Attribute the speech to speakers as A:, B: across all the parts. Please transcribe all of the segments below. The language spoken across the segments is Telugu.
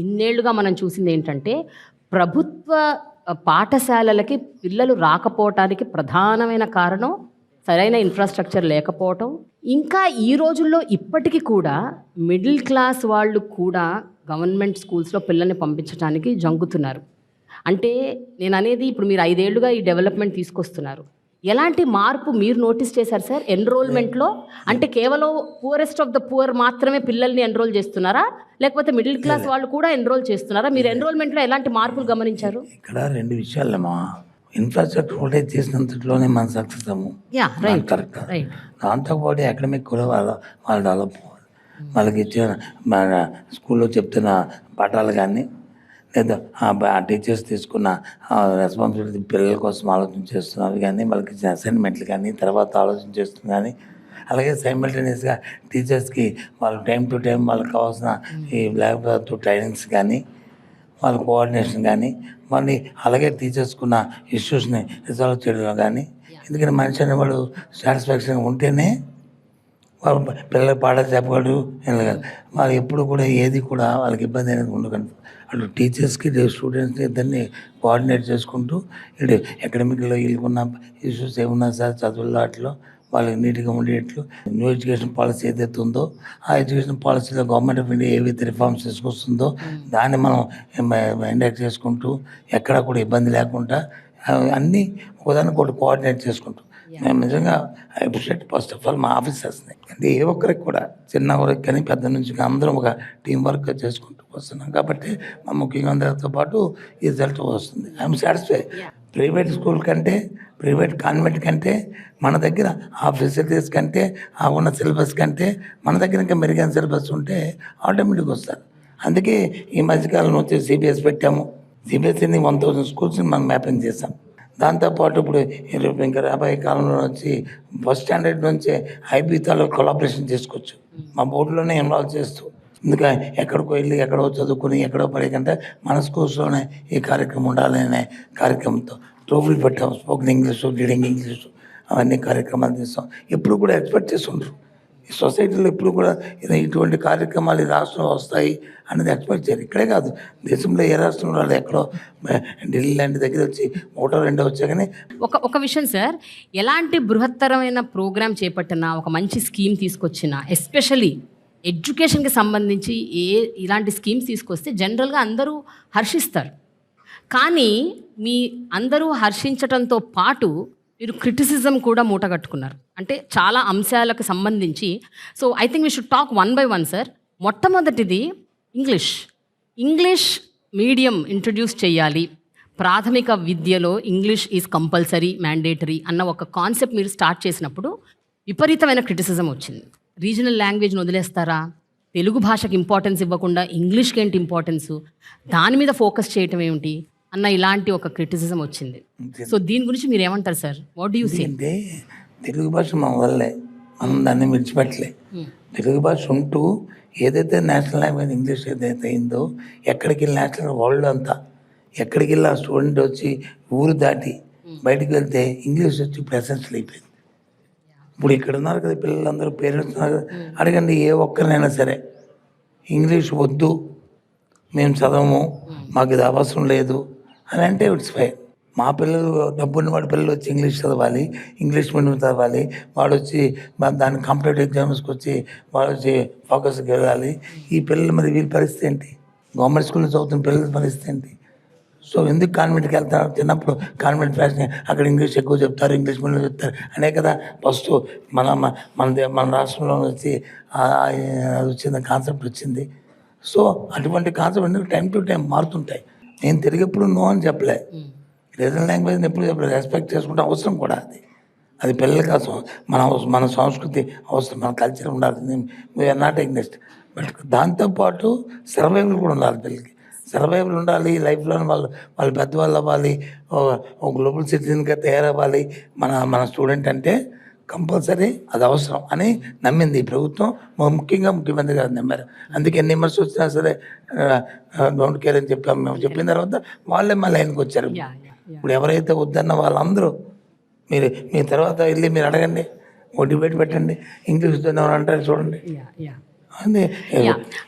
A: ఇన్నేళ్లుగా మనం చూసింది ఏంటంటే ప్రభుత్వ పాఠశాలలకి పిల్లలు రాకపోవటానికి ప్రధానమైన కారణం సరైన ఇన్ఫ్రాస్ట్రక్చర్ లేకపోవటం. ఇంకా ఈ రోజుల్లో ఇప్పటికీ కూడా మిడిల్ క్లాస్ వాళ్ళు కూడా గవర్నమెంట్ స్కూల్స్లో పిల్లల్ని పంపించడానికి జంకుతున్నారు. అంటే నేను అనేది ఇప్పుడు మీరు 5 ఏళ్లుగా ఈ డెవలప్మెంట్ తీసుకొస్తున్నారు. ఎలాంటి మార్పు మీరు నోటీస్ చేశారు సార్ ఎన్రోల్మెంట్లో? అంటే కేవలం పూరెస్ట్ ఆఫ్ ద పూర్ మాత్రమే పిల్లల్ని ఎన్రోల్ చేస్తున్నారా, లేకపోతే మిడిల్ క్లాస్ వాళ్ళు కూడా ఎన్రోల్ చేస్తున్నారా? మీరు ఎన్రోల్మెంట్లో ఎలాంటి మార్పులు గమనించారు?
B: ఇక్కడ 2 విషయాలమ్మా. ఇన్ఫ్రాస్ట్రక్చర్ ఒకటే చేసినంతలోనే మనం సక్సెస్ అవ్వము. కరెక్ట్. దాంతోపాటు అకాడమిక్ కూడా వాళ్ళు డెవలప్ అవ్వాలి. వాళ్ళకి ఇచ్చిన మన స్కూల్లో చెప్తున్న పాఠాలు కానీ లేదా ఆ టీచర్స్ తీసుకున్న రెస్పాన్సిబిలిటీ పిల్లల కోసం ఆలోచన చేస్తున్నవి కానీ, వాళ్ళకి ఇచ్చిన అసైన్మెంట్లు కానీ తర్వాత ఆలోచన చేస్తుంది కానీ, అలాగే సైమల్టేనియస్గా టీచర్స్కి వాళ్ళు టైం టు టైం వాళ్ళకి కావాల్సిన ఈ బ్లాక్ ట్రైనింగ్స్ కానీ, వాళ్ళ కోఆర్డినేషన్ కానీ, మళ్ళీ అలాగే టీచర్స్కున్న ఇష్యూస్ని రిజాల్వ్ చేయడంలో కానీ. ఎందుకంటే మనిషి అనేవాడు సాటిస్ఫాక్షన్గా ఉంటేనే వాళ్ళు పిల్లలకు పాఠాలు చెప్పగలరు. వాళ్ళు ఎప్పుడు కూడా ఏది కూడా వాళ్ళకి ఇబ్బంది అనేది ఉండకండి. అటు టీచర్స్కి స్టూడెంట్స్ని ఇద్దరిని కోఆర్డినేట్ చేసుకుంటూ ఇటు అకాడమిక్లో వీళ్ళకున్న ఇష్యూస్ ఏమున్నా సార్ చదువుల్లో వాటిలో వాళ్ళకి నీట్గా ఉండేట్లు న్యూ ఎడ్యుకేషన్ పాలసీ ఏదైతే ఉందో ఆ ఎడ్యుకేషన్ పాలసీలో గవర్నమెంట్ ఆఫ్ ఇండియా ఏవైతే రిఫార్మ్స్ తీసుకొస్తుందో దాన్ని మనం ఇండెక్ట్ చేసుకుంటూ ఎక్కడా కూడా ఇబ్బంది లేకుండా అన్నీ ఒకదానికి ఒకటి కోఆర్డినేట్ చేసుకుంటూ మేము నిజంగా I appreciate first of all మా ఆఫీసర్స్ని. అంటే ఏ ఒక్కరికి కూడా చిన్న వరకు కానీ పెద్ద నుంచి అందరం ఒక టీం వర్క్ చేసుకుంటూ వస్తున్నాం కాబట్టి మా ముఖ్యంగా అందరితో పాటు ఈ రిజల్ట్ వస్తుంది. I'm satisfy. ప్రైవేట్ స్కూల్ కంటే ప్రైవేట్ కాన్వెంట్ కంటే మన దగ్గర ఆ ఫెసిలిటీస్ కంటే ఆ ఉన్న సిలబస్ కంటే మన దగ్గర ఇంకా మెరుగైన సిలబస్ ఉంటే ఆటోమేటిక్గా వస్తారు. అందుకే ఈ మధ్యకాలంలో వచ్చి సిబిఎస్ పెట్టాము. సిబిఎస్ఈని 1000 స్కూల్స్ని మనం మ్యాపింగ్ చేసాం. దాంతోపాటు ఇప్పుడు ఇంకా రాబోయే కాలంలో వచ్చి ఫస్ట్ స్టాండర్డ్ నుంచే ఐబీతాలో కొలాబరేషన్ చేసుకోవచ్చు మా బోర్డులోనే ఇన్వాల్వ్ చేస్తూ. ఎందుకంటే ఎక్కడికో వెళ్ళి ఎక్కడో చదువుకుని ఎక్కడో పడే కంటే మన స్కూల్స్లోనే ఈ కార్యక్రమం ఉండాలి అనే కార్యక్రమంతో ట్రోఫీలు పెట్టాం. స్పోకెన్ ఇంగ్లీషు, రీడింగ్ ఇంగ్లీషు అవన్నీ కార్యక్రమాలు చేస్తాం. ఎప్పుడు కూడా ఎక్స్పెక్ట్ చేస్తుంటారు ఈ సొసైటీలో ఎప్పుడు కూడా ఇటువంటి కార్యక్రమాలు ఈ రాష్ట్రంలో వస్తాయి అనేది ఎక్స్పెక్ట్ చేయరు. ఇక్కడే కాదు దేశంలో ఏ రాష్ట్రంలో వాళ్ళు ఎక్కడో ఢిల్లీ లాంటి దగ్గర వచ్చి 1-2 వచ్చా కానీ.
A: ఒక విషయం సార్, ఎలాంటి బృహత్తరమైన ప్రోగ్రామ్ చేపట్టినా ఒక మంచి స్కీమ్ తీసుకొచ్చినా ఎస్పెషలీ ఎడ్యుకేషన్కి సంబంధించి ఇలాంటి స్కీమ్స్ తీసుకొస్తే జనరల్గా అందరూ హర్షిస్తారు. కానీ మీ అందరూ హర్షించటంతో పాటు మీరు క్రిటిసిజం కూడా మూటగట్టుకున్నారు. అంటే చాలా అంశాలకు సంబంధించి. So I think we should talk 1 by 1 sir. మొట్టమొదటిది ఇంగ్లీష్ మీడియం ఇంట్రడ్యూస్ చేయాలి, ప్రాథమిక విద్యలో ఇంగ్లీష్ ఈజ్ కంపల్సరీ మ్యాండేటరీ అన్న ఒక కాన్సెప్ట్ మీరు స్టార్ట్ చేసినప్పుడు విపరీతమైన క్రిటిసిజం వచ్చింది. రీజనల్ లాంగ్వేజ్ని వదిలేస్తారా, తెలుగు భాషకి ఇంపార్టెన్స్ ఇవ్వకుండా ఇంగ్లీష్కి ఏంటి ఇంపార్టెన్సు, దాని మీద ఫోకస్ చేయటం ఏమిటి అన్న ఇలాంటి ఒక క్రిటిసిజం వచ్చింది. సో దీని గురించి మీరు ఏమంటారు sir? What do you say?
B: అంటే తెలుగు భాష మన వల్లే, మనం దాన్ని విడిచిపెట్టలే. తెలుగు భాష ఉంటూ ఏదైతే నేషనల్ లాంగ్వేజ్ ఇంగ్లీష్ ఏదైతే అయిందో ఎక్కడికి వెళ్ళి నేషనల్ వరల్డ్ అంతా ఎక్కడికి వెళ్ళి ఆ స్టూడెంట్ వచ్చి ఊరు దాటి బయటికి వెళ్తే ఇంగ్లీష్ వచ్చి ఎసెన్షియల్ అయిపోయింది. ఇప్పుడు ఇక్కడ ఉన్నారు కదా పిల్లలందరూ, పేరెంట్స్ ఉన్నారు కదా, అడగండి ఏ ఒక్కరినైనా సరే ఇంగ్లీష్ వద్దు, మేము చదవము, మాకు ఇది అవసరం లేదు అని అంటే ఇట్స్ ఫైన్. మా పిల్లలు డబ్బున్న వాడి పిల్లలు వచ్చి ఇంగ్లీష్ చదవాలి, ఇంగ్లీష్ మీడియం చదవాలి, వాడు వచ్చి దాని కాంపిటేటివ్ ఎగ్జామ్స్కి వచ్చి వాడు వచ్చి ఫోకస్కి వెళ్ళాలి. ఈ పిల్లలు మరి వీళ్ళ పరిస్థితి ఏంటి? గవర్నమెంట్ స్కూల్లో చదువుతున్న పిల్లల పరిస్థితి ఏంటి? సో ఎందుకు కాన్వెంట్కి వెళ్తారు? చిన్నప్పుడు కాన్వెంట్ ఫ్యాషన్, అక్కడ ఇంగ్లీష్ ఎక్కువ చెప్తారు, ఇంగ్లీష్ మీడియం చెప్తారు అనే కదా ఫస్ట్ మన రాష్ట్రంలో వచ్చి వచ్చింది కాన్సెప్ట్ వచ్చింది. సో అటువంటి కాన్సెప్ట్ ఎందుకు టైం టు టైం మారుతుంటాయి. నేను తెలుగు ఎప్పుడు నో అని చెప్పలే, రీజనల్ లాంగ్వేజ్ని ఎప్పుడు చెప్పలేదు, రెస్పెక్ట్ చేసుకుంటే అవసరం కూడా అది పిల్లల కోసం మన సంస్కృతి అవసరం, మన కల్చర్ ఉండాలి. We are not against. బట్ దాంతోపాటు సర్వైవల్ కూడా ఉండాలి. పిల్లలకి సర్వైవల్ ఉండాలి. లైఫ్లో వాళ్ళు పెద్దవాళ్ళు అవ్వాలి, ఒక గ్లోబల్ సిటిజన్గా తయారవ్వాలి. మన స్టూడెంట్ అంటే కంపల్సరీ అది అవసరం అని నమ్మింది ఈ ప్రభుత్వం, ముఖ్యంగా ముఖ్యమంత్రి గారు నమ్మారు. అందుకే ఎన్ని విమర్శలు వచ్చినా సరే డోంట్ కేర్ అని చెప్పాము. మేము చెప్పిన తర్వాత వాళ్ళే మా లైన్కి వచ్చారు. ఇప్పుడు ఎవరైతే వద్దన్న వాళ్ళందరూ మీ తర్వాత వెళ్ళి మీరు అడగండి, ఓ డిబేట్ పెట్టండి, ఇంగ్లీష్ అంటారు చూడండి. అదే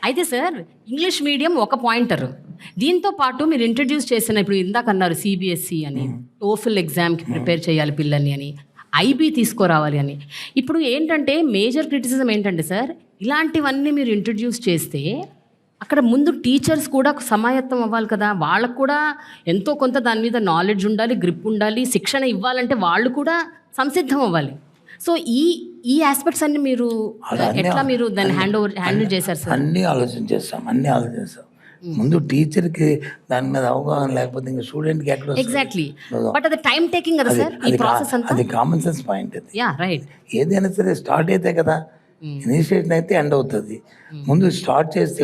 A: అయితే సార్ ఇంగ్లీష్ మీడియం ఒక పాయింటర్, దీంతో పాటు మీరు ఇంట్రడ్యూస్ చేసిన ఇప్పుడు ఇందాక అన్నారు సిబిఎస్ఈ అని, టోఫిల్ ఎగ్జామ్కి ప్రిపేర్ చేయాలి పిల్లల్ని అని, ఐబీ తీసుకురావాలి అని. ఇప్పుడు ఏంటంటే మేజర్ క్రిటిసిజం ఏంటంటే సార్, ఇలాంటివన్నీ మీరు ఇంట్రడ్యూస్ చేస్తే అక్కడ ముందు టీచర్స్ కూడా సమాయత్తం అవ్వాలి కదా, వాళ్ళకు కూడా ఎంతో కొంత దాని మీద నాలెడ్జ్ ఉండాలి, గ్రిప్ ఉండాలి, శిక్షణ ఇవ్వాలంటే వాళ్ళు కూడా సంసిద్ధం అవ్వాలి. సో ఈ ఆస్పెక్ట్స్ అన్ని మీరు ఎట్లా మీరు దాన్ని హ్యాండిల్ చేశారు సార్?
B: అన్నీ ఆలోచించేస్తాం. ముందు టీచర్కి దాని మీద అవగాహన లేకపోతే ఇంకా స్టూడెంట్కి ఎక్కడ
A: ఎగ్జాక్ట్లీ, బట్ అది టైం టేకింగ్ కదా సార్ ఈ ప్రాసెస్ అంతా.
B: అది కామన్ సెన్స్ పాయింట్. అది
A: యా రైట్.
B: ఏదైనా సరే స్టార్ట్ అయితే కదా, ఇనిషియేషన్ అయితే ఎండ్ అవుతుంది. ముందు స్టార్ట్ చేస్తే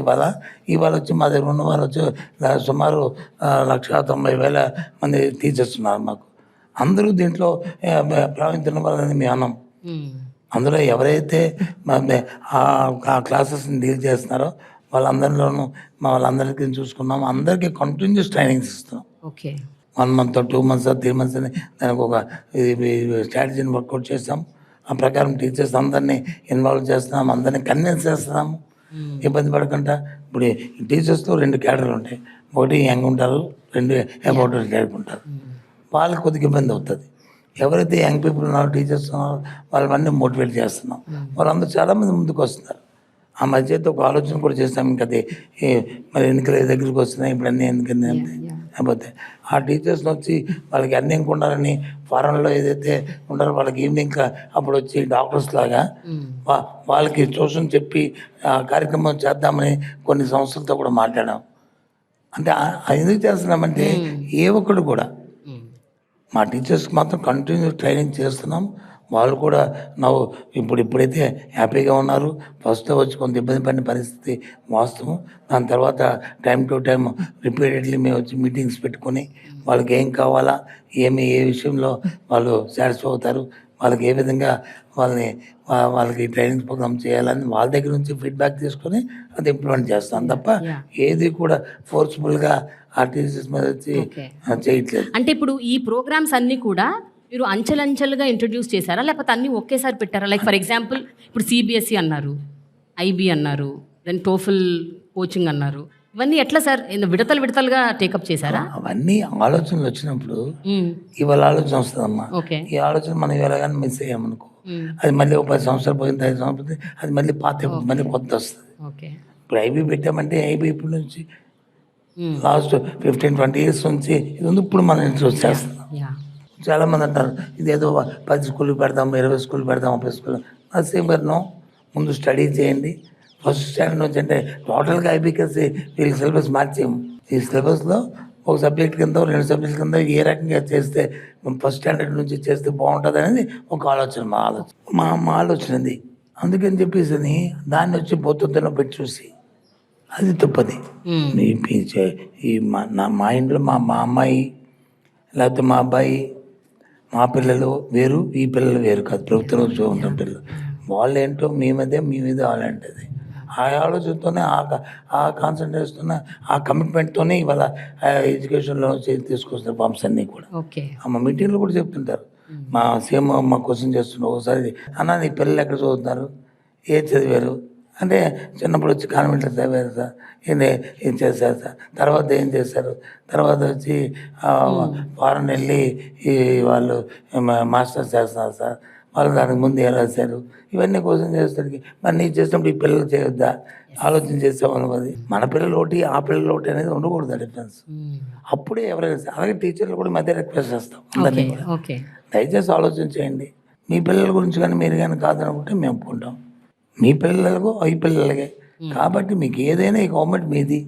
B: ఇవాళ వచ్చి మా దగ్గర ఉన్న వాళ్ళు వచ్చి సుమారు 1,90,000 మంది టీచర్స్ ఉన్నారు మాకు. అందరూ దీంట్లో ప్రావీణ్యం వాళ్ళని మేము అన్నాం. అందులో ఎవరైతే ఆ క్లాసెస్ని డీల్ చేస్తున్నారో వాళ్ళందరిలోనూ వాళ్ళందరికీ చూసుకున్నాము. అందరికీ కంటిన్యూస్ ట్రైనింగ్స్ ఇస్తున్నాం.
A: ఓకే,
B: 1 month 2 months 3 months అని దానికి ఒక స్ట్రాటజీని వర్కౌట్ చేస్తాం. ఆ ప్రకారం టీచర్స్ అందరినీ ఇన్వాల్వ్ చేస్తున్నాం, అందరినీ కన్విన్స్ చేస్తున్నాము. ఇబ్బంది పడకుండా ఇప్పుడు టీచర్స్లో 2 కేటర్లు ఉంటాయి. ఒకటి యంగ్ ఉంటారు, 2 అబౌట్ కేటర్ ఉంటారు. వాళ్ళకి కొద్దిగా ఇబ్బంది అవుతుంది. ఎవరైతే యంగ్ పీపుల్ ఉన్నారో టీచర్స్ ఉన్నారో వాళ్ళని మోటివేట్ చేస్తున్నాం. వాళ్ళందరూ చాలామంది ముందుకు వస్తున్నారు. ఆ మధ్య అయితే ఒక ఆలోచన కూడా చేస్తాం. ఇంకా అది మరి ఎన్నికల దగ్గరికి వస్తున్నాయి, ఇప్పుడు అన్నీ ఎన్నికలు లేకపోతే ఆ టీచర్స్ని వచ్చి వాళ్ళకి అన్నీ ఇంకా ఉండాలని ఫారెన్లో ఏదైతే ఉండాలో వాళ్ళకి ఈవినింగ్ అప్పుడు వచ్చి డాక్టర్స్ లాగా వాళ్ళకి ట్యూషన్ చెప్పి ఆ కార్యక్రమం చేద్దామని కొన్ని సంస్థలతో కూడా మాట్లాడాం. అంటే ఎందుకు చేస్తున్నామంటే ఏ ఒక్కడు కూడా మా టీచర్స్కి మాత్రం కంటిన్యూ ట్రైనింగ్ చేస్తున్నాం. వాళ్ళు కూడా ఇప్పుడైతే హ్యాపీగా ఉన్నారు. ఫస్ట్లో వచ్చి కొంత ఇబ్బంది పడిన పరిస్థితి వాస్తవం. దాని తర్వాత టైం టు టైం రిపీటెడ్లీ మేము వచ్చి మీటింగ్స్ పెట్టుకొని వాళ్ళకి ఏం కావాలా, ఏ విషయంలో వాళ్ళు సాటిస్ఫై అవుతారు, వాళ్ళకి ఏ విధంగా వాళ్ళకి ట్రైనింగ్ ప్రోగ్రామ్ చేయాలని వాళ్ళ దగ్గర నుంచి ఫీడ్బ్యాక్ తీసుకొని అది ఇంప్లిమెంట్ చేస్తాం తప్ప ఏది కూడా ఫోర్స్ఫుల్గా ఆ టీచర్స్ మీద వచ్చి చేయట్లేదు.
A: అంటే ఇప్పుడు ఈ ప్రోగ్రామ్స్ అన్నీ కూడా మీరు అంచెలంచెలుగా ఇంట్రడ్యూస్ చేశారా, లేకపోతే అన్నీ ఒకేసారి పెట్టారా? లైక్ ఫర్ ఎగ్జాంపుల్ ఇప్పుడు సిబిఎస్ఈ అన్నారు, ఐబీ అన్నారు, దెన్ టోఫిల్ కోచింగ్ అన్నారు, ఇవన్నీ ఎట్లా సార్ విడతలుగా టేకప్ చేశారా?
B: అవన్నీ ఆలోచనలు వచ్చినప్పుడు ఇవాళ ఆలోచన వస్తుందమ్మా. ఈ ఆలోచన మనం ఇవాళగానే మిస్ అయ్యామనుకో, అది మళ్ళీ 10 సంవత్సరాలు పోయింది, 5 సంవత్సరాలు అది మళ్ళీ మళ్ళీ కొత్త వస్తుంది. ఇప్పుడు ఐబీ పెట్టామంటే ఐబీ ఇప్పుడు నుంచి లాస్ట్ 15-20 years నుంచి ఇది ఉంది. ఇప్పుడు మనం ఇంట్రెస్ట్ చేస్తున్నాం. చాలామంది అంటారు ఇదేదో 10 స్కూళ్ళు పెడదాం, 20 స్కూళ్ళు పెడదాం, 30 స్కూళ్ళు. అది సేమ్ నో. ముందు స్టడీ చేయండి. ఫస్ట్ స్టాండర్డ్ నుంచి అంటే టోటల్గా ఐబీకేసి వీళ్ళకి సిలబస్ మార్చేము. ఈ సిలబస్లో ఒక సబ్జెక్ట్ కింద 2 సబ్జెక్ట్ కింద ఏ రకంగా చేస్తే ఫస్ట్ స్టాండర్డ్ నుంచి చేస్తే బాగుంటుంది అనేది ఒక ఆలోచన. మా ఆలోచనది. అందుకని చెప్పేసి దాన్ని వచ్చి బొత్తులో పెట్టి చూసి అది తప్పది. మా ఇంట్లో మా అమ్మాయి లేకపోతే మా అబ్బాయి, మా పిల్లలు వేరు, ఈ పిల్లలు వేరు కాదు. ప్రభుత్వంలో చూడండి పిల్లలు వాళ్ళు ఏంటో మీ మీద వాళ్ళంటది. ఆ ఆలోచనతోనే ఆ కాన్సన్ట్రేషన్తోనే ఆ కమిట్మెంట్తోనే ఇవాళ ఎడ్యుకేషన్లో తీసుకొస్తారు ఫార్మ్స్ అన్నీ కూడా. మా మీటింగ్లో కూడా చెప్తుంటారు. మా సీఎం మా క్వశ్చన్ చేస్తున్నారు ఒకసారి, అన్న నీ పిల్లలు ఎక్కడ చదువుతున్నారు, ఏ చదివారు అంటే చిన్నప్పుడు వచ్చి కాన్వెంట్లో చదివారు సార్, ఏం చేశారు సార్, తర్వాత ఏం చేశారు, తర్వాత వచ్చి ఫారెన్ వెళ్ళి వాళ్ళు మాస్టర్స్ చేస్తున్నారు సార్, వాళ్ళు దానికి ముందు ఏం రాశారు, ఇవన్నీ క్వశ్చన్ చేస్తానికి మరి నీకు చేసినప్పుడు ఈ పిల్లలు చేయొద్దా, ఆలోచన చేసామని. అది మన పిల్లలు ఒకటి ఆ పిల్లలు ఒకటి అనేది ఉండకూడదు డిఫరెన్స్. అప్పుడే ఎవరైనా అలాగే టీచర్లు కూడా మధ్య రిక్వెస్ట్ చేస్తాం అందరినీ కూడా, దయచేసి ఆలోచన చేయండి. మీ పిల్లల గురించి కానీ మీరు కానీ కాదనుకుంటే మేము ఒప్పుకుంటాం. మీ పిల్లలకు ఈ పిల్లలకే కాబట్టి మీకు ఏదైనా ఈ గవర్నమెంట్ మీది,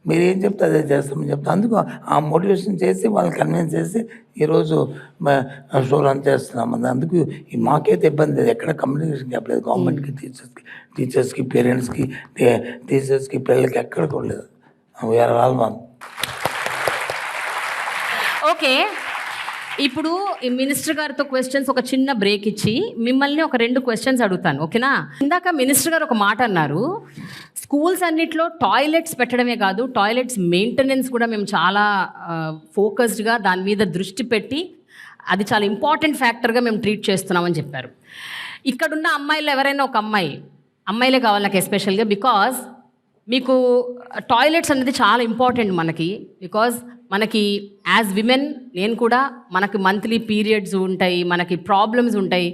B: మీరు ఏం చెప్తే అదే చేస్తామని చెప్తాం. అందుకు ఆ మోటివేషన్ చేసి వాళ్ళని కన్విన్స్ చేసి ఈరోజు షో రన్ చేస్తున్నాం. అందుకు మాకైతే ఇబ్బంది లేదు, ఎక్కడ కమ్యూనికేషన్ గ్యాప్ లేదు. గవర్నమెంట్కి టీచర్స్కి పేరెంట్స్కి టీచర్స్కి పిల్లలకి ఎక్కడ కూడా లేదు. We are all one.
A: ఓకే, ఇప్పుడు ఈ మినిస్టర్ గారితో క్వశ్చన్స్ ఒక చిన్న బ్రేక్ ఇచ్చి మిమ్మల్ని ఒక 2 questions అడుగుతాను, ఓకేనా? ఇందాక మినిస్టర్ గారు ఒక మాట అన్నారు, స్కూల్స్ అన్నిట్లో టాయిలెట్స్ పెట్టడమే కాదు, టాయిలెట్స్ మెయింటెనెన్స్ కూడా మేము చాలా ఫోకస్డ్గా దాని మీద దృష్టి పెట్టి అది చాలా ఇంపార్టెంట్ ఫ్యాక్టర్గా మేము ట్రీట్ చేస్తున్నామని చెప్పారు. ఇక్కడున్న అమ్మాయిలు ఎవరైనా ఒక అమ్మాయి అమ్మాయిలే కావాలి నాకు ఎస్పెషల్గా, బికాజ్ మీకు టాయిలెట్స్ అనేది చాలా ఇంపార్టెంట్ మనకి. బికాజ్ మనకి యాజ్ విమెన్ నేను కూడా మనకి మంత్లీ పీరియడ్స్ ఉంటాయి, మనకి ప్రాబ్లమ్స్ ఉంటాయి,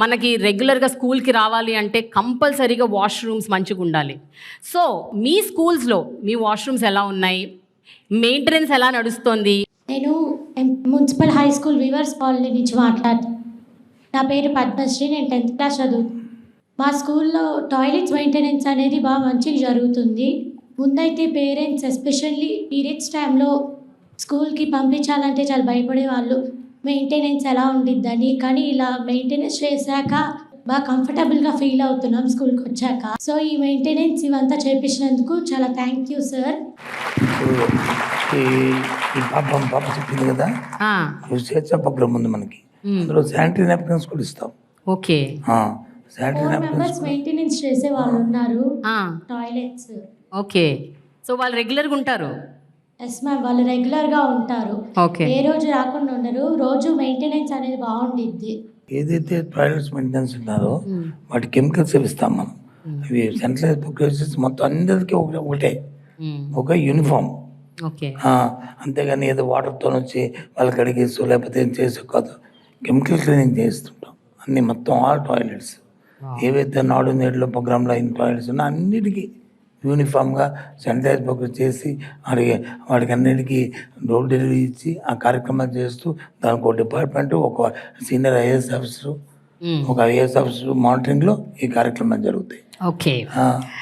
A: మనకి రెగ్యులర్గా స్కూల్కి రావాలి అంటే కంపల్సరీగా వాష్రూమ్స్ మంచిగా ఉండాలి. సో మీ స్కూల్స్లో మీ వాష్రూమ్స్ ఎలా ఉన్నాయి, మెయింటెనెన్స్ ఎలా నడుస్తుంది?
C: నేను municipal high school weavers colony నుంచి మాట్లాడుతాను. నా పేరు పద్మశ్రీ, నేను 10th క్లాస్ చదువుతాను. మా స్కూల్లో టాయిలెట్స్ మెయింటెనెన్స్ అనేది బాగా మంచిగా జరుగుతుంది. ముందైతే పేరెంట్స్ ఎస్పెషల్లీ పీరియడ్స్ టైంలో స్కూల్కి పంపించాలంటే చాలా భయపడేవాళ్ళు, మెయింటెనెన్స్ ఎలా ఉండిద్దని. కానీ ఇలా మెయింటెనెన్స్ చేశాక బాగా కంఫర్టబుల్గా ఫీల్ అవుతున్నాం స్కూల్కి వచ్చాక. సో ఈ మెయింటెనెన్స్ ఇవంతా చేపించినందుకు చాలా థ్యాంక్ యూ సార్.
B: ఈ పాప చెప్పింది కదా, స్వేచ్ఛ ప్రోగ్రామ్ ఉంది మనకి, అందులో శానిటరీ నాప్కిన్స్ కూడా ఇస్తాం.
A: Okay,
B: sanitary
C: 4
B: napkins
C: members maintenance చేసే వాళ్ళు ఉన్నారు టాయిలెట్స్.
A: ఓకే. సో వాళ్ళు రెగ్యులర్గా ఉంటారు?
C: ఎస్ మ్యామ్, వాళ్ళు రెగ్యులర్గా ఉంటారు.
A: ఓకే.
C: ఏ రోజు రాకుండా ఉండరు, రోజు మెయింటెనెన్స్ అనేది బాగుండిద్ది.
B: ఏదైతే టాయిలెట్స్ మెయింటెనెన్స్ ఉన్నారో వాటి కెమికల్స్ ఇస్తాం మనం. అవి సెంట్రలైజ్ బుక్ మొత్తం అందరికీ ఒకటే, ఒక యూనిఫామ్.
A: ఓకే.
B: అంతేగాని ఏదో వాటర్తో వచ్చి వాళ్ళకి అడిగేస్తూ లేకపోతే ఏం చేసే కాదు, కెమికల్ క్లీనింగ్ చేస్తుంటాం అన్ని మొత్తం ఆల్ టాయిలెట్స్. ఏవైతే నాడు నేడులో ప్రోగ్రాంలో అయిన టాయిలెట్స్ ఉన్నా అన్నిటికీ యూనిఫామ్గా శానిటైజ్ బుక్ చేసి వాడికి అన్నిటికీ డోర్ డెలివరీ ఇచ్చి ఆ కార్యక్రమాలు చేస్తూ దానికి ఒక డిపార్ట్మెంట్, ఒక సీనియర్ ఐఏఎస్ ఆఫీసరు, ఒక ఐఏఎస్ ఆఫీసర్ మానిటరింగ్లో ఈ కార్యక్రమాలు జరుగుతాయి.
A: ఓకే.